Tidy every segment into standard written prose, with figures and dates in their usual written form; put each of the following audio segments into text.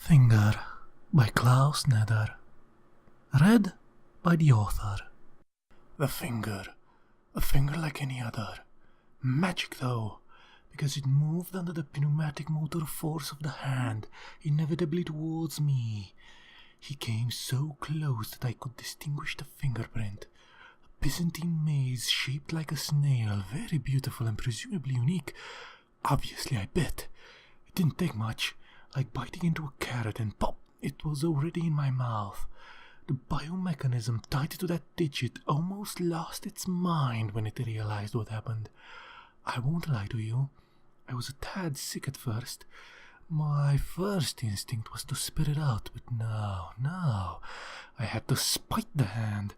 Finger by Klaus Nether. Read by the author. The finger. A finger like any other. Magic though, because it moved under the pneumatic motor force of the hand, inevitably towards me. He came so close that I could distinguish the fingerprint. A Byzantine maze shaped like a snail, very beautiful and presumably unique. Obviously I bit. It didn't take much, like biting into a carrot, and pop, it was already in my mouth. The biomechanism tied to that digit almost lost its mind when it realized what happened. I won't lie to you, I was a tad sick at first. My first instinct was to spit it out, but no, I had to spite the hand.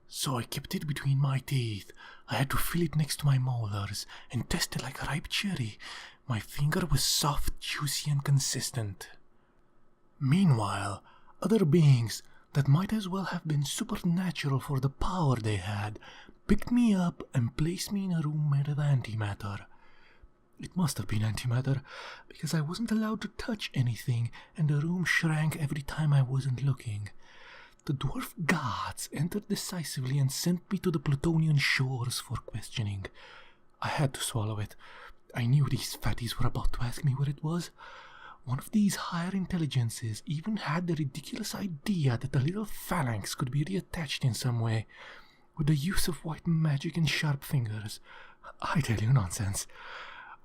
So I kept it between my teeth. I had to feel it next to my molars and test it like a ripe cherry. My finger was soft, juicy, and consistent. Meanwhile, other beings that might as well have been supernatural for the power they had picked me up and placed me in a room made of antimatter. It must have been antimatter, because I wasn't allowed to touch anything, and the room shrank every time I wasn't looking. The dwarf gods entered decisively and sent me to the Plutonian shores for questioning. I had to swallow it. I knew these fatties were about to ask me where it was. One of these higher intelligences even had the ridiculous idea that the little phalanx could be reattached in some way, with the use of white magic and sharp fingers. I tell you, nonsense.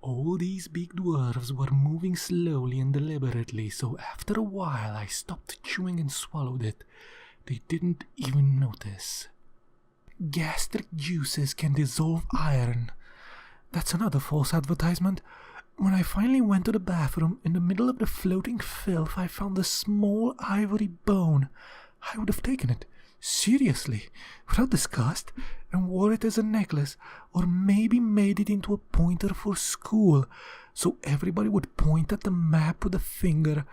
All these big dwarves were moving slowly and deliberately, so after a while I stopped chewing and swallowed it. They didn't even notice. Gastric juices can dissolve iron. That's another false advertisement. When I finally went to the bathroom, in the middle of the floating filth, I found a small ivory bone. I would have taken it, seriously, without disgust, and wore it as a necklace, or maybe made it into a pointer for school, so everybody would point at the map with a finger.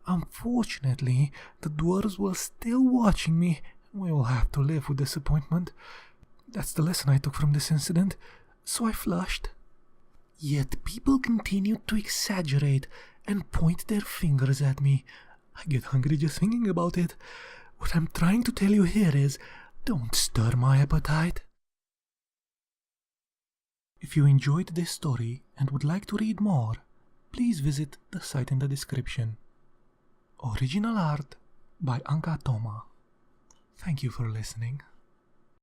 Unfortunately, the dwarves were still watching me, and we will have to live with disappointment. That's the lesson I took from this incident, so I flushed. Yet people continued to exaggerate and point their fingers at me. I get hungry just thinking about it. What I'm trying to tell you here is, don't stir my appetite. If you enjoyed this story and would like to read more, please visit the site in the description. Original art by Anka Toma. Thank you for listening.